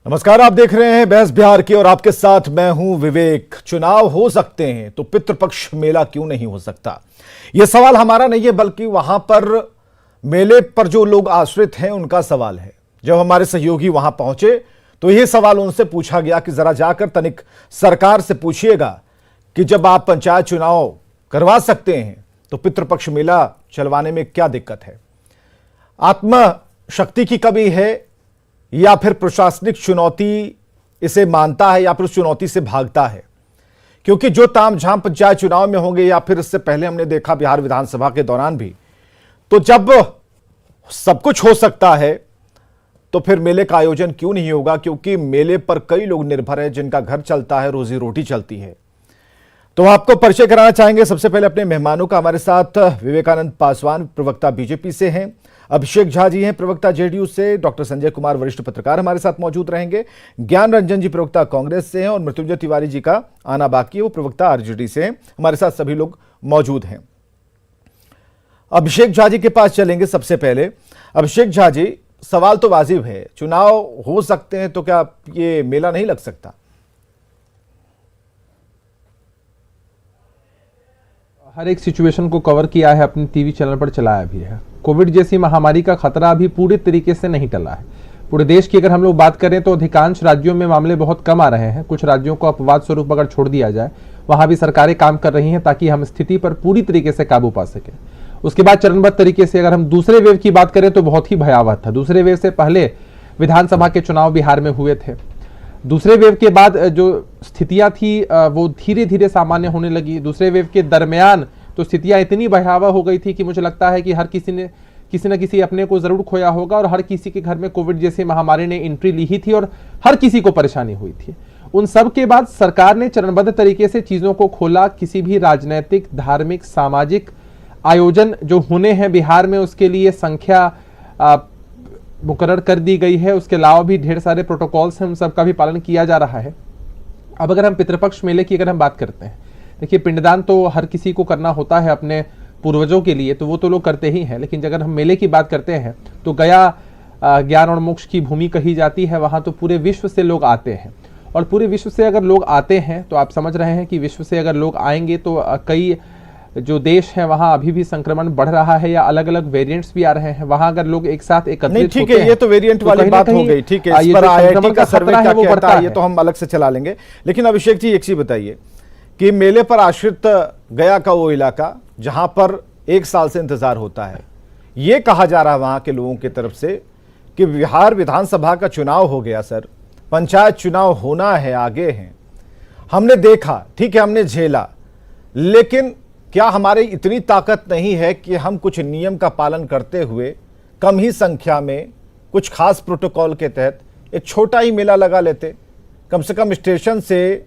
नमस्कार, आप देख रहे हैं बहस बिहार की और आपके साथ मैं हूं विवेक। चुनाव हो सकते हैं तो पितृपक्ष मेला क्यों नहीं हो सकता? यह सवाल हमारा नहीं है, बल्कि वहां पर मेले पर जो लोग आश्रित हैं उनका सवाल है। जब हमारे सहयोगी वहां पहुंचे तो यह सवाल उनसे पूछा गया कि जरा जाकर तनिक सरकार से पूछिएगा कि जब आप पंचायत चुनाव करवा सकते हैं तो पितृपक्ष मेला चलवाने में क्या दिक्कत है? आत्मशक्ति की कमी है या फिर प्रशासनिक चुनौती इसे मानता है या फिर उस चुनौती से भागता है? क्योंकि जो तामझाम पंचायत चुनाव में होंगे या फिर इससे पहले हमने देखा बिहार विधानसभा के दौरान भी, तो जब सब कुछ हो सकता है तो फिर मेले का आयोजन क्यों नहीं होगा? क्योंकि मेले पर कई लोग निर्भर है जिनका घर चलता है, रोजी रोटी चलती है। तो आपको परिचय कराना चाहेंगे सबसे पहले अपने मेहमानों का। हमारे साथ विवेकानंद पासवान प्रवक्ता बीजेपी से हैं, अभिषेक झा जी हैं प्रवक्ता जेडीयू से, डॉक्टर संजय कुमार वरिष्ठ पत्रकार हमारे साथ मौजूद रहेंगे, ज्ञान रंजन जी प्रवक्ता कांग्रेस से हैं और मृत्युंजय तिवारी जी का आना बाकी है, वो प्रवक्ता आरजेडी से हैं। हमारे साथ सभी लोग मौजूद हैं। अभिषेक झा जी के पास चलेंगे सबसे पहले। अभिषेक झा जी, सवाल तो वाजिब है, चुनाव हो सकते हैं तो क्या ये मेला नहीं लग सकता? हर एक सिचुएशन को कवर किया है, अपने टीवी चैनल पर चलाया भी है। कोविड जैसी महामारी का खतरा अभी पूरे तरीके से नहीं टला है। पूरे देश की अगर हम लोग बात करें तो अधिकांश राज्यों में मामले बहुत कम आ रहे हैं। कुछ राज्यों को अपवाद स्वरूप अगर छोड़ दिया जाए, वहां भी सरकारें काम कर रही हैं ताकि हम स्थिति पर पूरी तरीके से काबू पा सकें। उसके बाद चरणबद्ध तरीके से अगर हम दूसरे वेव की बात करें तो बहुत ही भयावह था। दूसरे वेव से पहले विधानसभा के चुनाव बिहार में हुए थे। दूसरे वेव के बाद जो स्थितियां थी वो धीरे धीरे सामान्य होने लगी। दूसरे वेव के दरमियान तो स्थितियां इतनी भयावह हो गई थी कि मुझे लगता है कि हर किसी ने किसी न किसी अपने को जरूर खोया होगा और हर किसी के घर में कोविड जैसी महामारी ने एंट्री ली ही थी और हर किसी को परेशानी हुई थी। उन सब के बाद सरकार ने चरणबद्ध तरीके से चीजों को खोला। किसी भी राजनीतिक, धार्मिक, सामाजिक आयोजन जो होने हैं बिहार में, उसके लिए संख्या मुकर्रर कर दी गई है। उसके अलावा भी ढेर सारे प्रोटोकॉल्स हैं, उन सबका भी पालन किया जा रहा है। अब अगर हम पितृपक्ष मेले की अगर हम बात करते हैं, देखिए पिंडदान तो हर किसी को करना होता है अपने पूर्वजों के लिए, तो वो तो लोग करते ही हैं। लेकिन अगर हम मेले की बात करते हैं तो गया ज्ञान और मोक्ष की भूमि कही जाती है। वहां तो पूरे विश्व से लोग आते हैं और पूरे विश्व से अगर लोग आते हैं तो आप समझ रहे हैं कि विश्व से अगर लोग आएंगे तो कई जो देश हैं वहां अभी भी संक्रमण बढ़ रहा है या अलग अलग वेरिएंट्स भी आ रहे हैं। वहां अगर लोग एक साथ एकत्रित होते हैं, ये तो वेरिएंट वाली बात हो गई, ठीक है। इस पर आईआईटी का सर्वे क्या कहता है ये तो हम अलग से चला लेंगे। लेकिन अभिषेक जी, एक चीज बताइए कि मेले पर आश्रित गया का वो इलाका जहां पर 1 साल से इंतजार होता है, ये कहा जा रहा है वहां के लोगों की तरफ से कि बिहार विधानसभा का चुनाव हो गया सर, पंचायत चुनाव होना है, आगे हैं, हमने देखा, ठीक है, हमने झेला, लेकिन क्या हमारी इतनी ताकत नहीं है कि हम कुछ नियम का पालन करते हुए कम ही संख्या में कुछ खास प्रोटोकॉल के तहत एक छोटा ही मेला लगा लेते? कम से कम स्टेशन से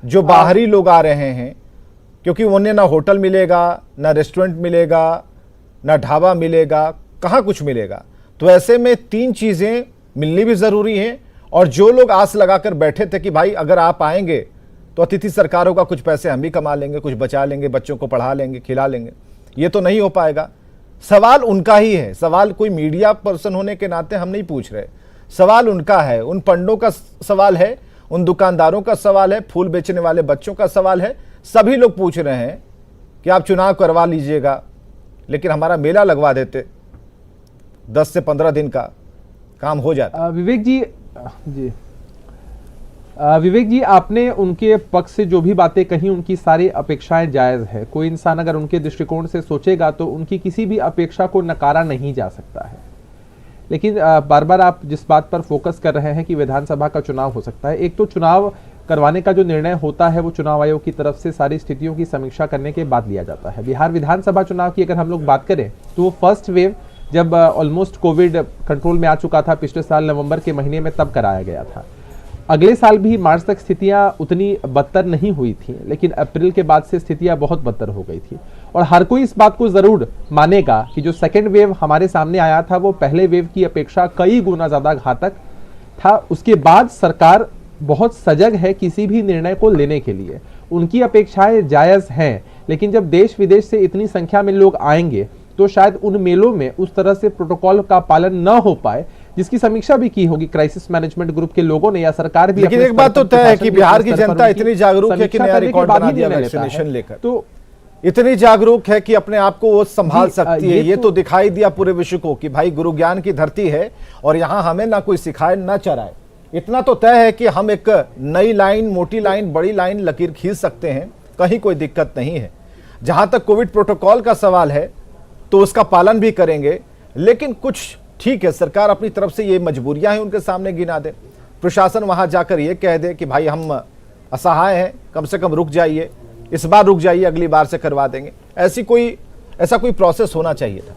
जो बाहरी लोग आ रहे हैं, क्योंकि उन्हें ना होटल मिलेगा, ना रेस्टोरेंट मिलेगा, ना ढाबा मिलेगा, कहाँ कुछ मिलेगा। तो ऐसे में 3 चीज़ें मिलनी भी ज़रूरी हैं। और जो लोग आस लगाकर बैठे थे कि भाई अगर आप आएंगे तो अतिथि सरकारों का कुछ पैसे हम भी कमा लेंगे, कुछ बचा लेंगे, बच्चों को पढ़ा लेंगे, खिला लेंगे, ये तो नहीं हो पाएगा। सवाल उनका ही है। सवाल कोई मीडिया पर्सन होने के नाते हम नहीं पूछ रहे, सवाल उनका है, उन पंडों का सवाल है, उन दुकानदारों का सवाल है, फूल बेचने वाले बच्चों का सवाल है। सभी लोग पूछ रहे हैं कि आप चुनाव करवा लीजिएगा, लेकिन हमारा मेला लगवा देते, 10 से 15 दिन का काम हो जाता। विवेक जी, आपने उनके पक्ष से जो भी बातें कही, उनकी सारी अपेक्षाएं जायज है। कोई इंसान अगर उनके दृष्टिकोण से सोचेगा तो उनकी किसी भी अपेक्षा को नकारा नहीं जा सकता है। लेकिन बार बार आप जिस बात पर फोकस कर रहे हैं कि विधानसभा का चुनाव हो सकता है, एक तो चुनाव करवाने का जो निर्णय होता है वो चुनाव आयोग की तरफ से सारी स्थितियों की समीक्षा करने के बाद लिया जाता है। बिहार विधानसभा चुनाव की अगर हम लोग बात करें तो वो फर्स्ट वेव जब ऑलमोस्ट कोविड कंट्रोल में आ चुका था पिछले साल नवंबर के महीने में, तब कराया गया था। अगले साल भी मार्च तक स्थितियां उतनी बदतर नहीं हुई थी, लेकिन अप्रैल के बाद से स्थितियां बहुत बदतर हो गई थी। और हर कोई इस बात को जरूर मानेगा कि जो सेकेंड वेव हमारे सामने आया था वो पहले वेव की अपेक्षा कई गुना ज्यादा घातक था। उसके बाद सरकार बहुत सजग है किसी भी निर्णय को लेने के लिए। उनकी अपेक्षाएं जायज हैं, लेकिन जब देश विदेश से इतनी संख्या में लोग आएंगे तो शायद उन मेलों में उस तरह से प्रोटोकॉल का पालन न हो पाए जिसकी समीक्षा भी की होगी क्राइसिस मैनेजमेंट ग्रुप के लोगों ने या सरकार भी। लेकिन एक बात तो तय है कि बिहार की जनता इतनी जागरूक है कि नया रिकॉर्ड बना दिया वैक्सीनेशन लेकर, तो इतनी जागरूक है कि अपने आप को वो संभाल सकती है। ये तो दिखाई दिया पूरे विश्व को कि भाई गुरु ज्ञान की धरती है और यहां हमें ना कोई सिखाए ना चराए। इतना तो तय है कि हम एक नई लाइन, मोटी लाइन, बड़ी लाइन लकीर खींच सकते हैं, कहीं कोई दिक्कत नहीं है। जहां तक कोविड प्रोटोकॉल का सवाल है तो उसका पालन भी करेंगे, लेकिन कुछ ठीक है सरकार अपनी तरफ से ये मजबूरियां हैं उनके सामने गिना दे, प्रशासन वहां जाकर ये कह दे कि भाई हम असहाय हैं, कम से कम रुक जाइए, इस बार रुक जाइए, अगली बार से करवा देंगे। ऐसा कोई प्रोसेस होना चाहिए था।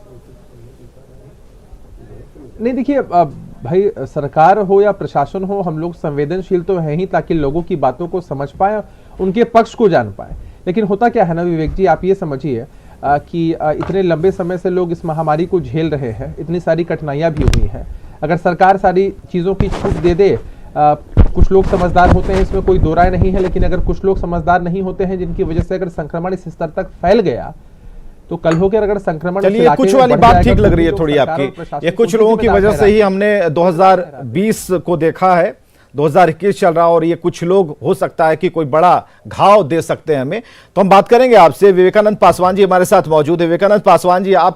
नहीं देखिए भाई, सरकार हो या प्रशासन हो, हम लोग संवेदनशील तो हैं ही ताकि लोगों की बातों को समझ पाए, उनके पक्ष को जान पाए। लेकिन होता क्या है ना विवेक जी, आप ये समझिए कि इतने लंबे समय से लोग इस महामारी को झेल रहे हैं, इतनी सारी कठिनाइयां भी हुई हैं। अगर सरकार सारी चीज़ों की छूट दे दे, कुछ लोग समझदार होते हैं, इसमें कोई दो राय नहीं है, लेकिन अगर कुछ लोग समझदार नहीं होते हैं जिनकी वजह से अगर संक्रमण इस स्तर तक फैल गया तो कल होकर अगर संक्रमण, चलिए कुछ वाली बात ठीक लग रही है थोड़ी आपकी, ये कुछ लोगों की वजह से ही हमने 2020 को देखा है, 2021 चल रहा और ये कुछ लोग हो सकता है कि कोई बड़ा घाव दे सकते हैं हमें। तो हम बात करेंगे आपसे, विवेकानंद पासवान जी हमारे साथ मौजूद है। विवेकानंद पासवान जी, आप